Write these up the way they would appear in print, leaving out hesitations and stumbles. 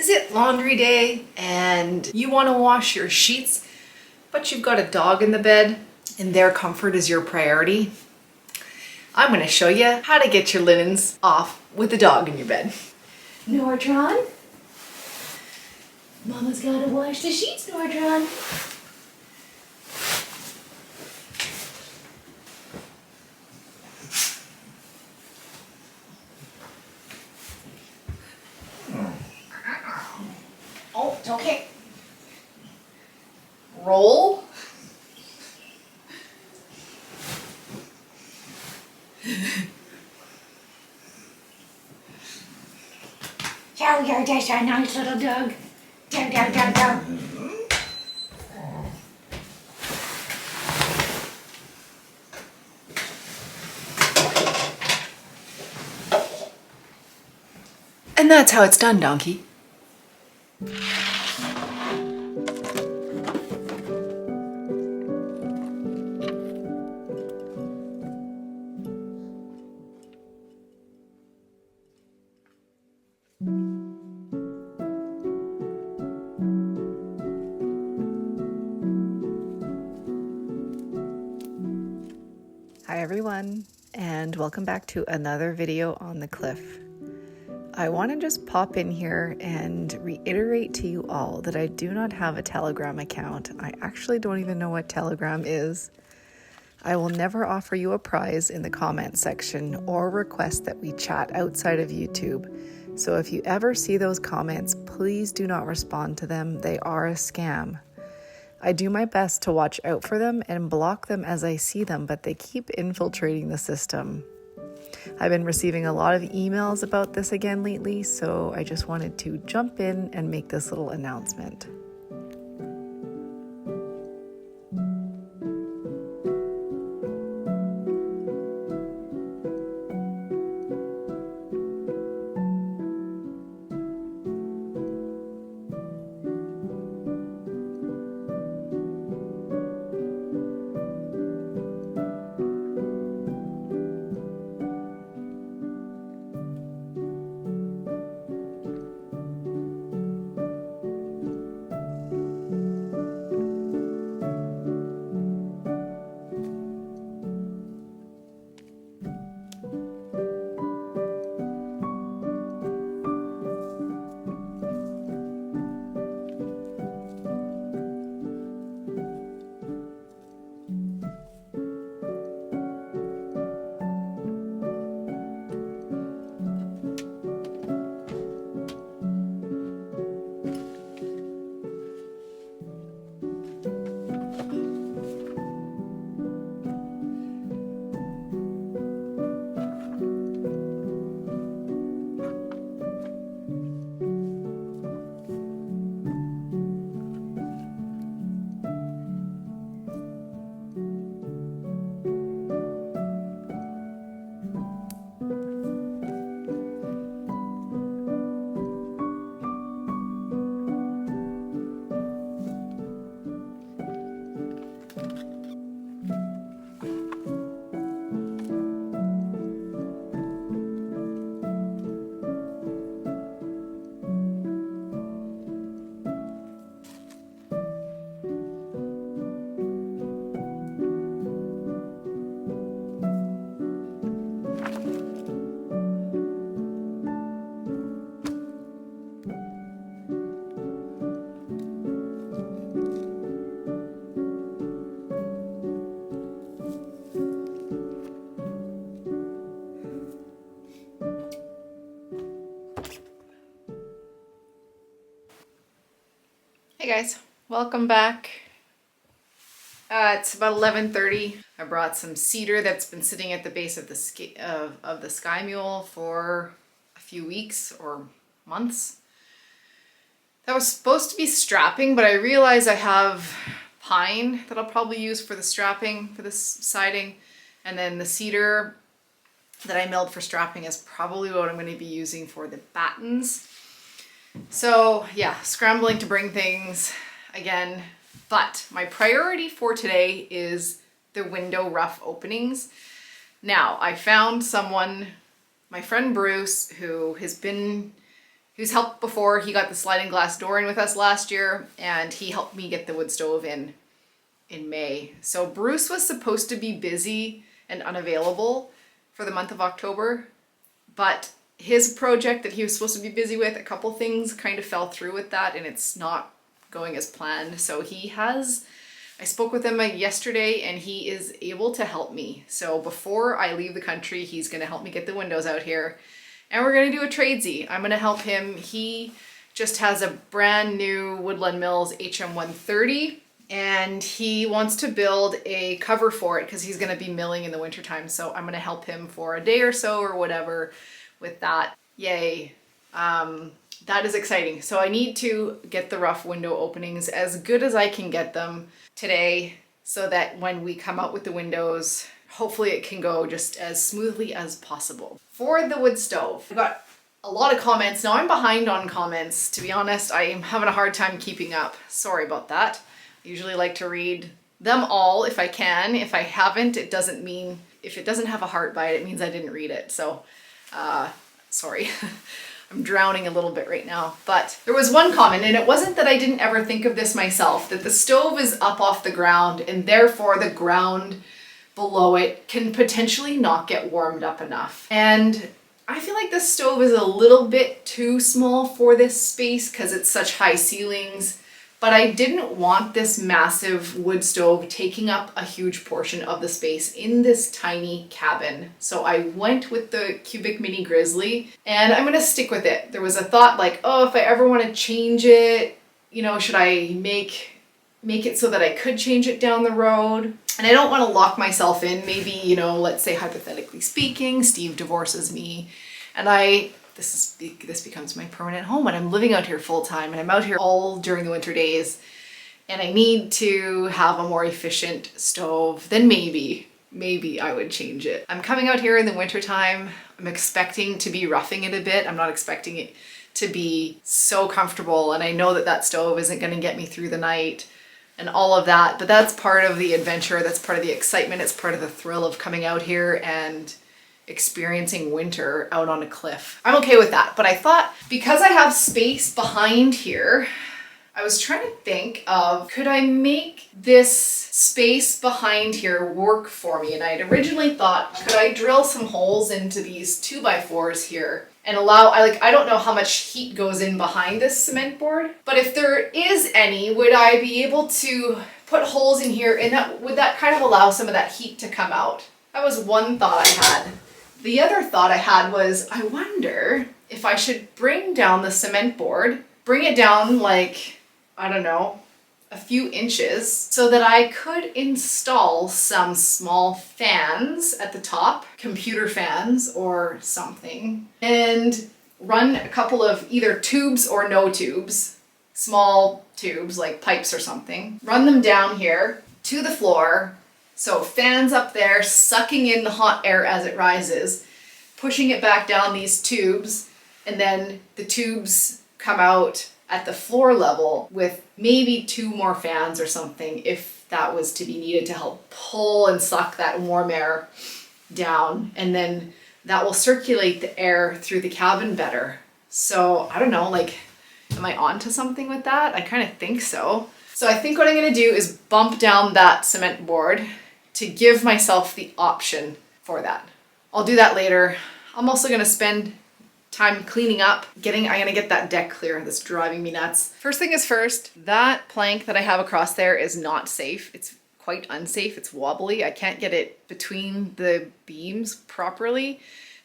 Is it laundry day and you want to wash your sheets, but you've got a dog in the bed and their comfort is your priority? I'm going to show you how to get your linens off with the dog in your bed. Nordron? Mama's got to wash the sheets, Nordron. Oh, it's okay. Roll. Yo, you're just a nice little dog. Go, go, go, go. And that's how it's done, donkey. Hi everyone, and welcome back to another video on the cliff. I want to just pop in here and reiterate to you all that I do not have a Telegram account. I actually don't even know what Telegram is. I will never offer you a prize in the comment section or request that we chat outside of YouTube. So if you ever see those comments, please do not respond to them. They are a scam. I do my best to watch out for them and block them as I see them, but they keep infiltrating the system. I've been receiving a lot of emails about this again lately, so I just wanted to jump in and make this little announcement. Hey guys, welcome back. It's about 11:30. I brought some cedar that's been sitting at the base of the sky mule for a few weeks or months. That was supposed to be strapping, but I realize I have pine that I'll probably use for the strapping for this siding, and then the cedar that I milled for strapping is probably what I'm going to be using for the battens. So yeah, scrambling to bring things again, but my priority for today is the window rough openings. Now, I found someone, my friend Bruce, who has been He's helped before. He got the sliding glass door in with us last year, and he helped me get the wood stove in May. So Bruce was supposed to be busy and unavailable for the month of October, but his project that he was supposed to be busy with, a couple things kind of fell through with that, and it's not going as planned. So I spoke with him yesterday, and he is able to help me. So before I leave the country, he's going to help me get the windows out here, and we're going to do a tradesy. I'm going to help him. He just has a brand new Woodland Mills HM130, and he wants to build a cover for it because he's going to be milling in the wintertime. So I'm going to help him for a day or so or whatever with that. Yay. That is exciting. So I need to get the rough window openings as good as I can get them today so that when we come out with the windows, hopefully it can go just as smoothly as possible. For the wood stove, I got a lot of comments. Now I'm behind on comments. To be honest, I am having a hard time keeping up. Sorry about that. I usually like to read them all if I can. If I haven't, it doesn't mean, if it doesn't have a heart by it, it means I didn't read it. So, sorry. I'm drowning a little bit right now, but there was one comment, and it wasn't that I didn't ever think of this myself, that the stove is up off the ground and therefore the ground below it can potentially not get warmed up enough. And I feel like this stove is a little bit too small for this space because it's such high ceilings. But I didn't want this massive wood stove taking up a huge portion of the space in this tiny cabin. So I went with the Cubic Mini Grizzly, and I'm gonna stick with it. There was a thought like, oh, if I ever want to change it, you know, should I make it so that I could change it down the road? And I don't want to lock myself in. Maybe, you know, let's say hypothetically speaking, Steve divorces me, and this becomes my permanent home and I'm living out here full time and I'm out here all during the winter days and I need to have a more efficient stove, then maybe I would change it. I'm coming out here in the winter time. I'm expecting to be roughing it a bit. I'm not expecting it to be so comfortable, and I know that that stove isn't going to get me through the night and all of that, but that's part of the adventure. That's part of the excitement. It's part of the thrill of coming out here and experiencing winter out on a cliff. I'm okay with that, but I thought because I have space behind here, I was trying to think of, could I make this space behind here work for me? And I'd originally thought, could I drill some holes into these 2x4s here and I don't know how much heat goes in behind this cement board, but if there is any, would I be able to put holes in here, and would that kind of allow some of that heat to come out? That was one thought I had. The other thought I had was, I wonder if I should bring down the cement board, bring it down like, I don't know, a few inches, so that I could install some small fans at the top, computer fans or something, and run a couple of either tubes or no tubes, small tubes like pipes or something, run them down here to the floor. So fans up there sucking in the hot air as it rises, pushing it back down these tubes, and then the tubes come out at the floor level with maybe 2 more fans or something if that was to be needed to help pull and suck that warm air down. And then that will circulate the air through the cabin better. So I don't know, like, am I onto something with that? I kind of think so. So I think what I'm gonna do is bump down that cement board to give myself the option for that. I'll do that later. I'm also gonna spend time cleaning up, I'm gonna get that deck clear. That's driving me nuts. First thing is first, that plank that I have across there is not safe. It's quite unsafe. It's wobbly. I can't get it between the beams properly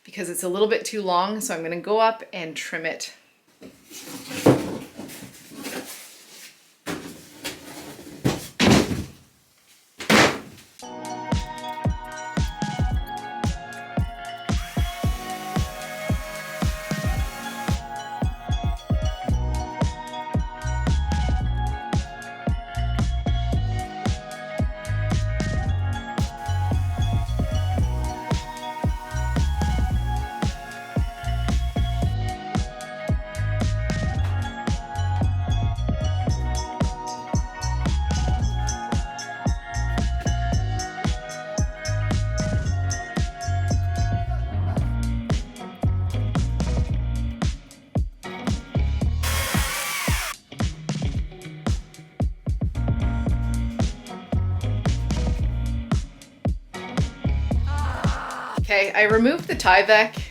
because it's a little bit too long. So I'm gonna go up and trim it. Okay, I removed the Tyvek.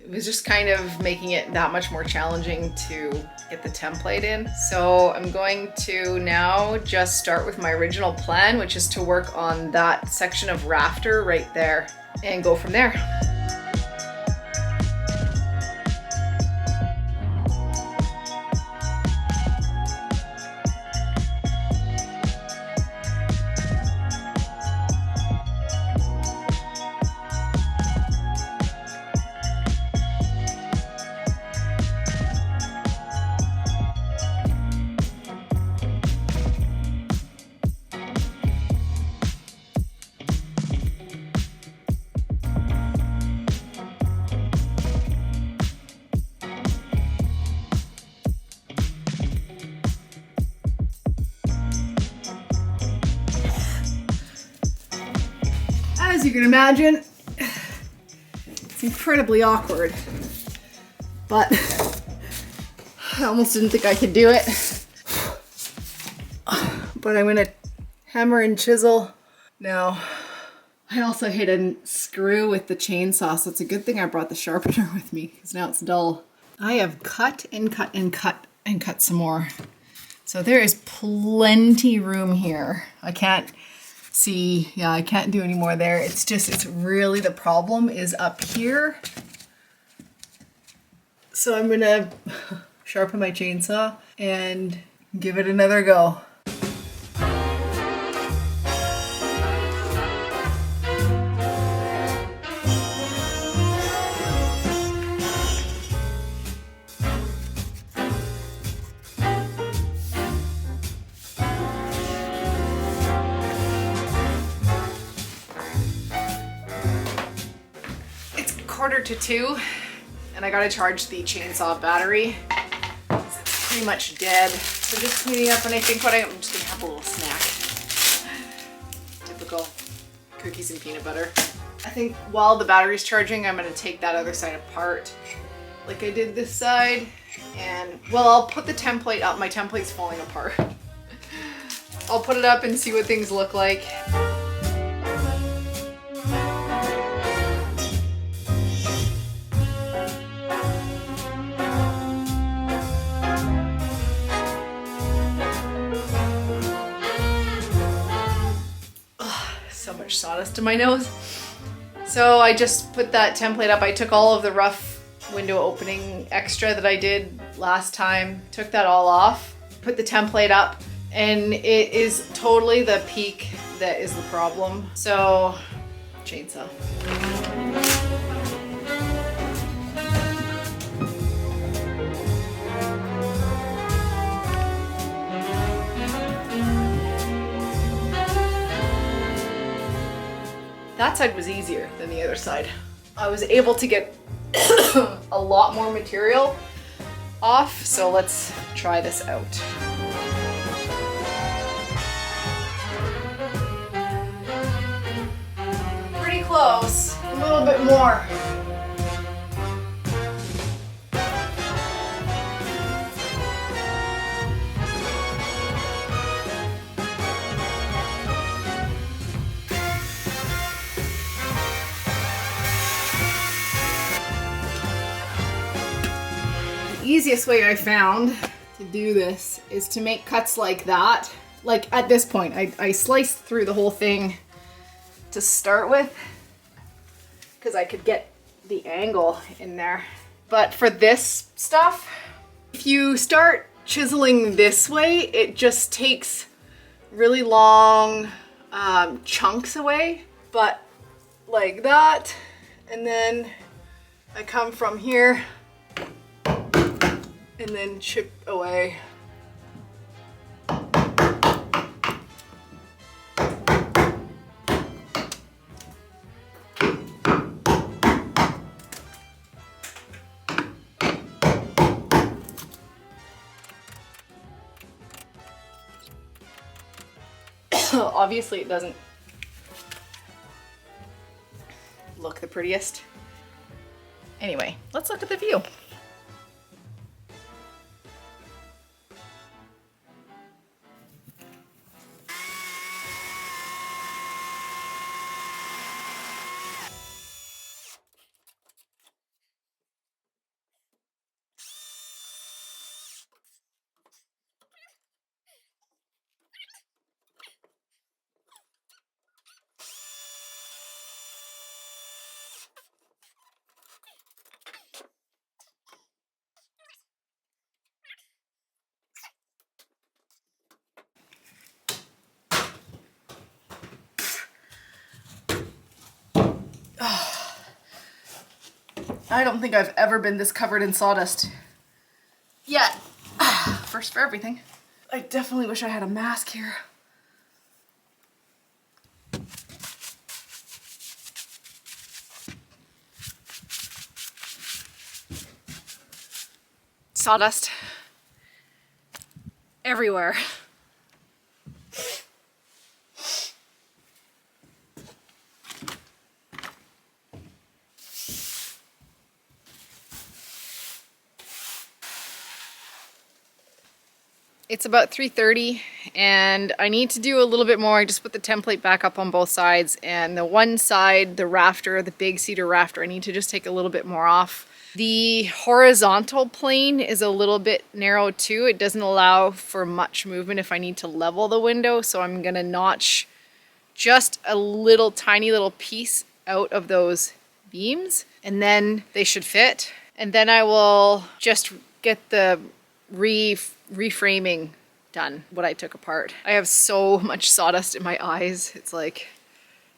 It was just kind of making it that much more challenging to get the template in. So I'm going to now just start with my original plan, which is to work on that section of rafter right there and go from there. As you can imagine, it's incredibly awkward, but I almost didn't think I could do it. But I'm gonna hammer and chisel. Now, I also hit a screw with the chainsaw, so it's a good thing I brought the sharpener with me, because now it's dull. I have cut and cut and cut and cut some more. So there is plenty room here. I can't see, yeah, I can't do any more there. It's just, it's really, the problem is up here. So I'm gonna sharpen my chainsaw and give it another go. Quarter to 2, and I gotta charge the chainsaw battery. It's pretty much dead. So just cleaning up, and I think I'm just gonna have a little snack. Typical cookies and peanut butter. I think while the battery's charging, I'm gonna take that other side apart, like I did this side, and well, I'll put the template up. My template's falling apart. I'll put it up and see what things look like. So much sawdust in my nose. So I just put that template up. I took all of the rough window opening extra that I did last time, took that all off, put the template up, and it is totally the peak that is the problem. So, chainsaw. That side was easier than the other side. I was able to get a lot more material off, so let's try this out. Pretty close, a little bit more. The easiest way I found to do this is to make cuts like that. Like at this point, I sliced through the whole thing to start with because I could get the angle in there. But for this stuff, if you start chiseling this way, it just takes really long chunks away. But like that, and then I come from here and then chip away. Obviously it doesn't look the prettiest. Anyway, let's look at the view. I don't think I've ever been this covered in sawdust yet. First for everything. I definitely wish I had a mask here. Sawdust everywhere. It's about 3:30 and I need to do a little bit more. I just put the template back up on both sides, and the one side, the rafter, the big cedar rafter, I need to just take a little bit more off. The horizontal plane is a little bit narrow too. It doesn't allow for much movement if I need to level the window, so I'm gonna notch just a little tiny little piece out of those beams and then they should fit. And then I will just get the reframing done, what I took apart. I have so much sawdust in my eyes. It's like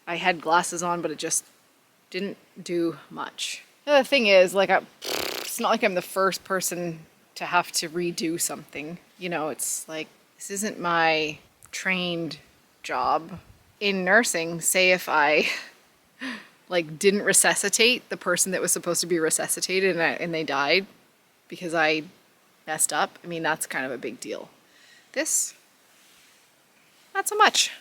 I had glasses on, but it just didn't do much. The other thing is, like, it's not like I'm the first person to have to redo something. You know, it's like, this isn't my trained job. In nursing, say if I like didn't resuscitate the person that was supposed to be resuscitated and they died because I messed up, I mean, that's kind of a big deal. This, not so much.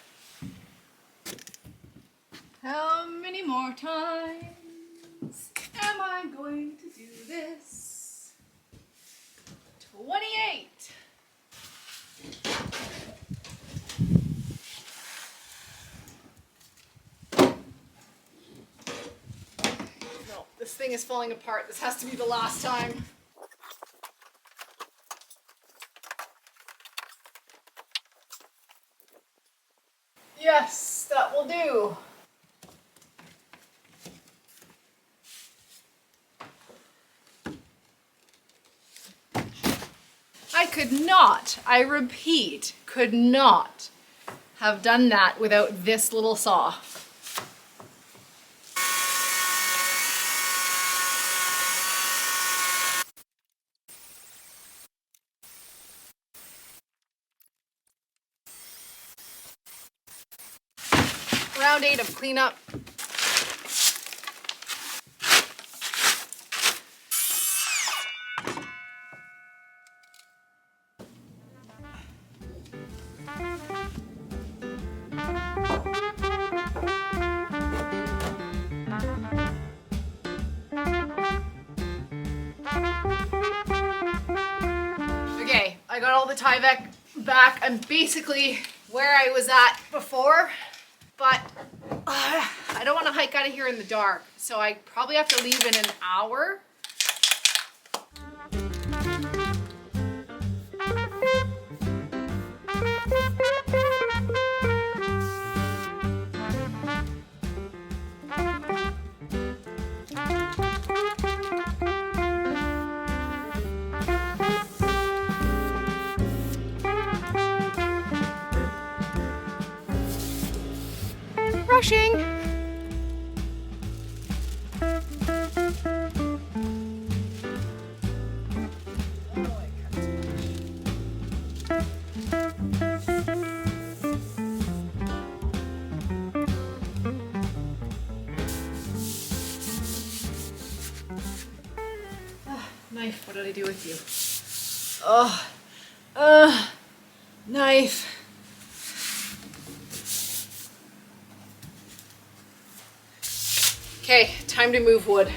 How many more times am I going to do this? 28. No, this thing is falling apart. This has to be the last time. Yes, that will do. I could not, I repeat, could not have done that without this little saw. Round 8 of cleanup. Okay, I got all the Tyvek back. I'm basically where I was at before, but I don't want to hike out of here in the dark, so I probably have to leave in an hour. Rushing. Knife, what did I do with you? Knife. Okay, time to move wood.